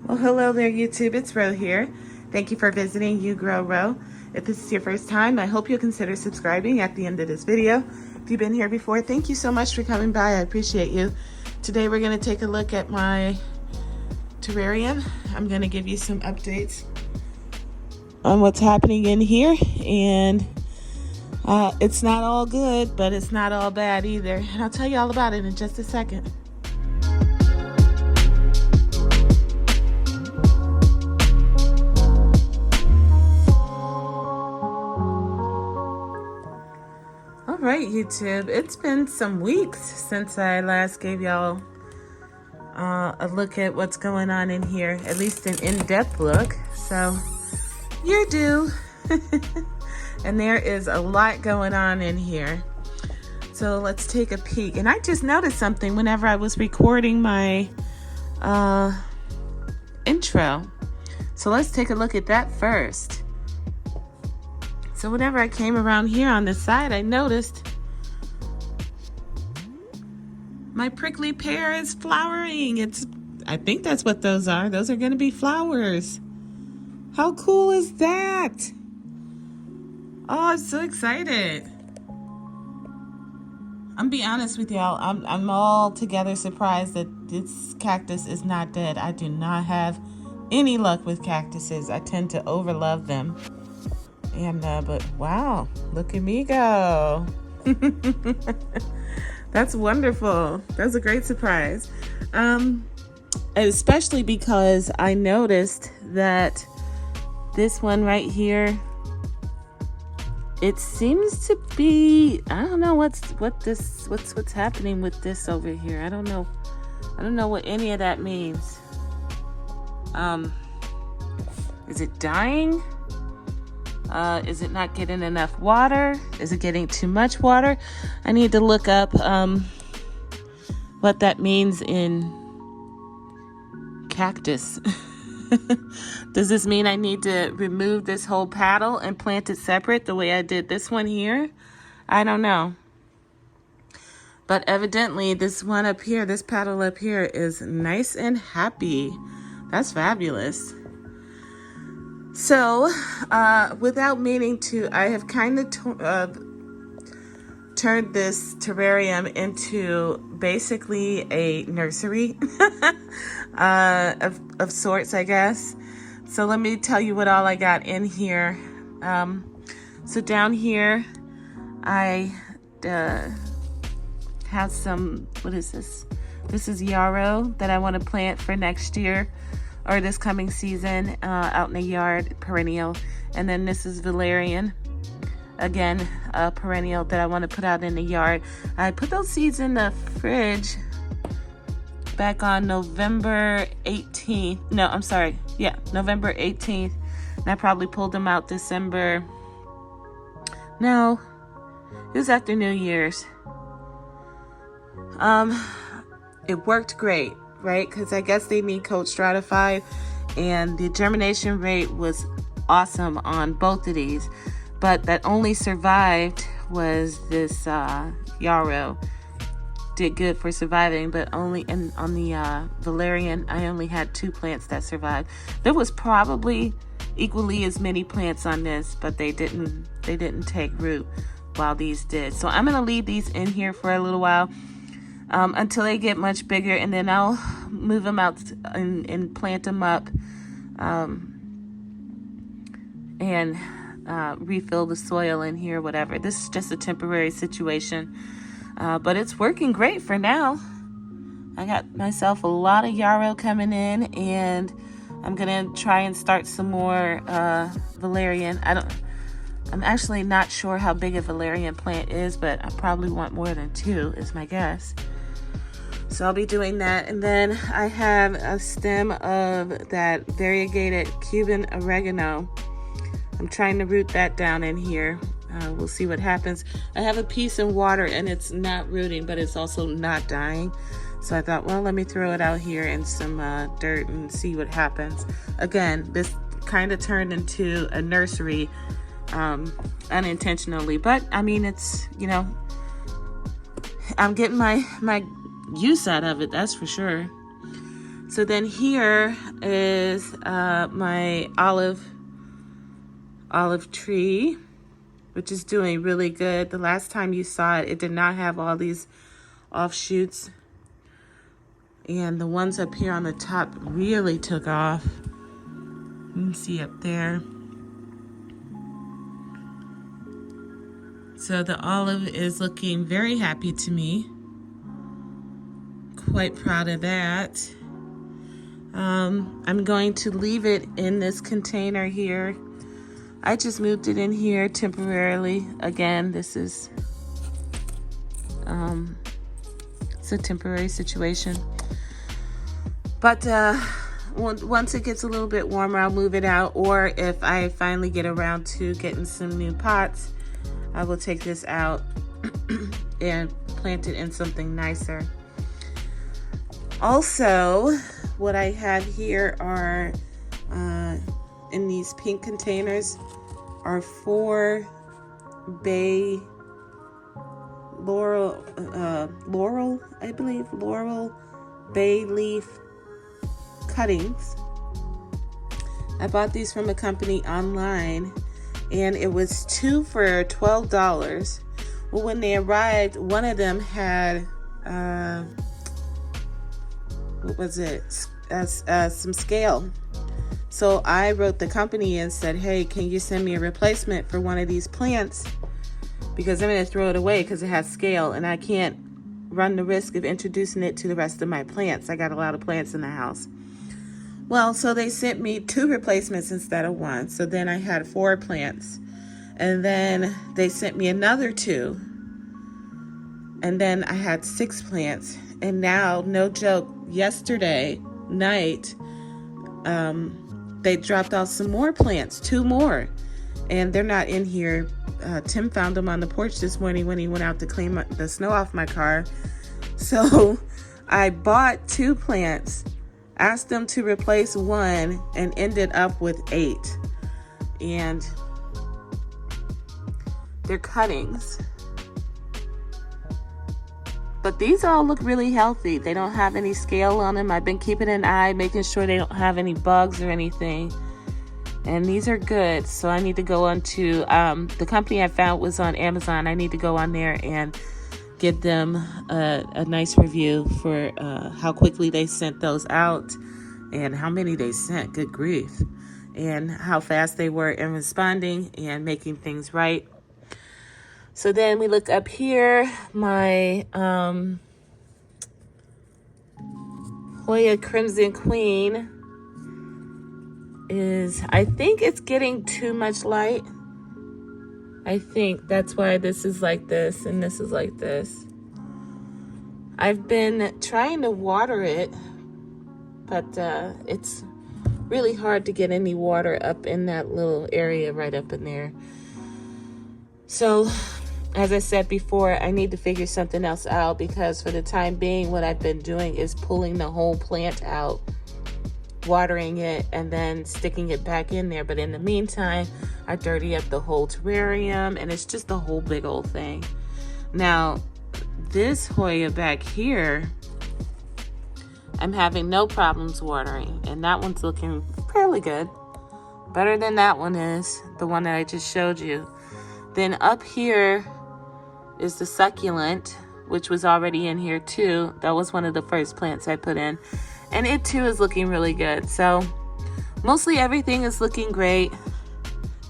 Well, hello there, YouTube. It's Ro here. Thank you for visiting You Grow Ro. If this is your first time, I hope you'll consider subscribing at the end of this video. If you've been here before, thank you so much for coming by. I appreciate you. Today, we're going to take a look at my terrarium. I'm going to give you some updates on what's happening in here. And it's not all good, but it's not all bad either. And I'll tell you all about it in just a second. Alright, YouTube, it's been some weeks since I last gave y'all a look at what's going on in here, at least an in-depth look, so you're due. And there is a lot going on in here, so let's take a peek. And I just noticed something whenever I was recording my intro, so let's take a look at that first. So whenever I came around here on the side, I noticed my prickly pear is flowering. I think that's what those are. Those are going to be flowers. How cool is that? Oh, I'm so excited. I'm be honest with y'all. I'm altogether surprised that this cactus is not dead. I do not have any luck with cactuses. I tend to overlove them. And but wow, look at me go. That's wonderful. That's a great surprise. Especially because I noticed that this one right here, it seems to be, I don't know what's happening with this over here. I don't know what any of that means. Is it dying? Is it not getting enough water? Is it getting too much water? I need to look up what that means in cactus. Does this mean I need to remove this whole paddle and plant it separate the way I did this one here? I don't know. But evidently this one up here, this paddle up here is nice and happy. That's fabulous. So, without meaning to, I have kind of turned this terrarium into basically a nursery of sorts, I guess. So let me tell you what all I got in here. So down here, I have some, what is this? This is yarrow that I want to plant for next year, or this coming season, out in the yard, perennial. And then this is valerian, again, a perennial that I want to put out in the yard. I put those seeds in the fridge back on November 18th. No, I'm sorry. Yeah, November 18th. And I probably pulled them out December. No, it was after New Year's. It worked great. Right, because I guess they need coat stratified, and the germination rate was awesome on both of these, but that only survived was this yarrow. Did good for surviving, but only on the valerian, I only had 2 plants that survived. There was probably equally as many plants on this, but they didn't take root while these did. So I'm gonna leave these in here for a little while. Until they get much bigger, and then I'll move them out and plant them up, and refill the soil in here, whatever. This is just a temporary situation, but it's working great for now. I got myself a lot of yarrow coming in, and I'm gonna try and start some more valerian. I'm actually not sure how big a valerian plant is, but I probably want more than 2 is my guess. So I'll be doing that. And then I have a stem of that variegated Cuban oregano. I'm trying to root that down in here. We'll see what happens. I have a piece in water and it's not rooting, but it's also not dying. So I thought, well, let me throw it out here in some dirt and see what happens. Again, this kind of turned into a nursery unintentionally, but I mean, it's, you know, I'm getting my use out of it, that's for sure. So then here is my olive tree, which is doing really good. The last time you saw it, it did not have all these offshoots. And the ones up here on the top really took off. You can see up there. So the olive is looking very happy to me. Quite proud of that. I'm going to leave it in this container here. I just moved it in here temporarily. Again, this is it's a temporary situation. But once it gets a little bit warmer, I'll move it out. Or if I finally get around to getting some new pots, I will take this out and plant it in something nicer. Also, what I have here are, in these pink containers, are 4 bay laurel, I believe, laurel bay leaf cuttings. I bought these from a company online, and it was 2 for $12. Well, when they arrived, one of them had some scale. So I wrote the company and said, hey, can you send me a replacement for one of these plants, because I'm going to throw it away because it has scale and I can't run the risk of introducing it to the rest of my plants. I got a lot of plants in the house. Well, so they sent me 2 replacements instead of 1. So then I had 4 plants, and then they sent me another 2, and then I had 6 plants. And now, no joke, yesterday night, they dropped off some more plants, 2 more, and they're not in here. Tim found them on the porch this morning when he went out to clean the snow off my car. So I bought 2 plants, asked them to replace 1, and ended up with 8. And they're cuttings. But these all look really healthy. They don't have any scale on them. I've been keeping an eye, making sure they don't have any bugs or anything. And these are good. So I need to go on to, the company I found was on Amazon. I need to go on there and give them a nice review for how quickly they sent those out and how many they sent. Good grief. And how fast they were in responding and making things right. So then we look up here, my Hoya Crimson Queen is, I think it's getting too much light. I think that's why this is like this and this is like this. I've been trying to water it, but it's really hard to get any water up in that little area right up in there. So, as I said before, I need to figure something else out, because for the time being, what I've been doing is pulling the whole plant out, watering it, and then sticking it back in there. But in the meantime, I dirty up the whole terrarium, and it's just a whole big old thing. Now, this Hoya back here, I'm having no problems watering, and that one's looking fairly good. Better than that one is, the one that I just showed you. Then up here is the succulent, which was already in here too. That was one of the first plants I put in. And it too is looking really good. So mostly everything is looking great.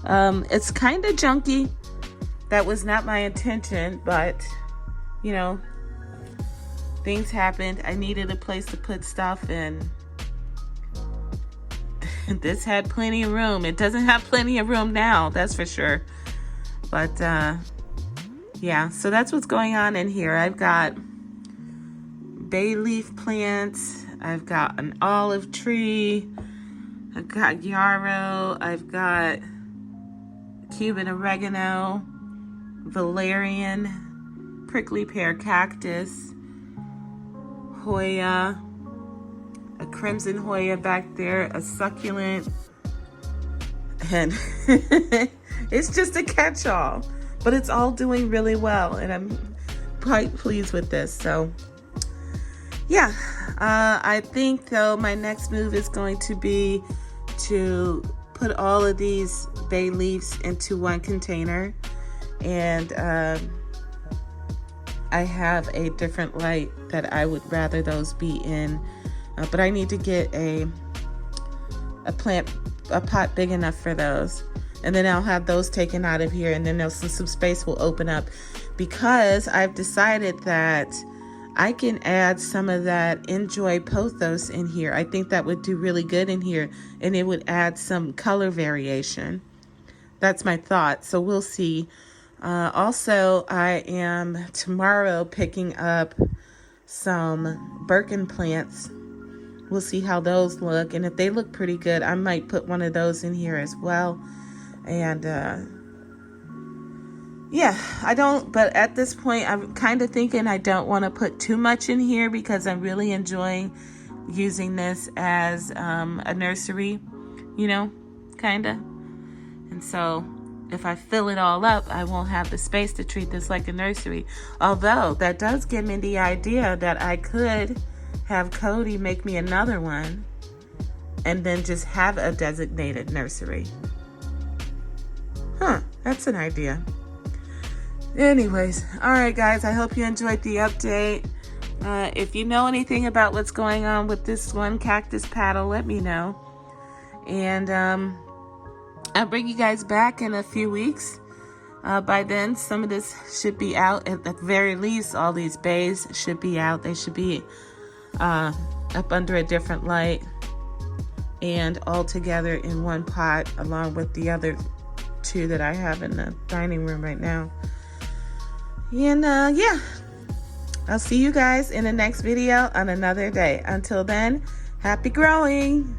It's kind of junky. That was not my intention, but you know, things happened. I needed a place to put stuff, and this had plenty of room. It doesn't have plenty of room now, that's for sure. But yeah, so that's what's going on in here. I've got bay leaf plants. I've got an olive tree. I've got yarrow. I've got Cuban oregano, valerian, prickly pear cactus, hoya, a crimson hoya back there, a succulent, and it's just a catch-all, but it's all doing really well, and I'm quite pleased with this. So yeah, I think though my next move is going to be to put all of these bay leaves into one container, and I have a different light that I would rather those be in, but I need to get a pot big enough for those, and then I'll have those taken out of here, and then some space will open up, because I've decided that I can add some of that Enjoy pothos in here. I think that would do really good in here, and it would add some color variation. That's my thought, so we'll see. Also, I am tomorrow picking up some Birkin plants. We'll see how those look, and if they look pretty good, I might put one of those in here as well. And yeah, but at this point, I'm kind of thinking I don't want to put too much in here, because I'm really enjoying using this as a nursery, you know, kind of. And so if I fill it all up, I won't have the space to treat this like a nursery. Although that does give me the idea that I could have Cody make me another one and then just have a designated nursery. That's an idea. Anyways, all right, guys, I hope you enjoyed the update. If you know anything about what's going on with this one cactus paddle, let me know. And I'll bring you guys back in a few weeks. By then, some of this should be out. At the very least, all these bays should be out. They should be up under a different light and all together in one pot, along with the other two that I have in the dining room right now. And yeah, I'll see you guys in the next video on another day. Until then, happy growing.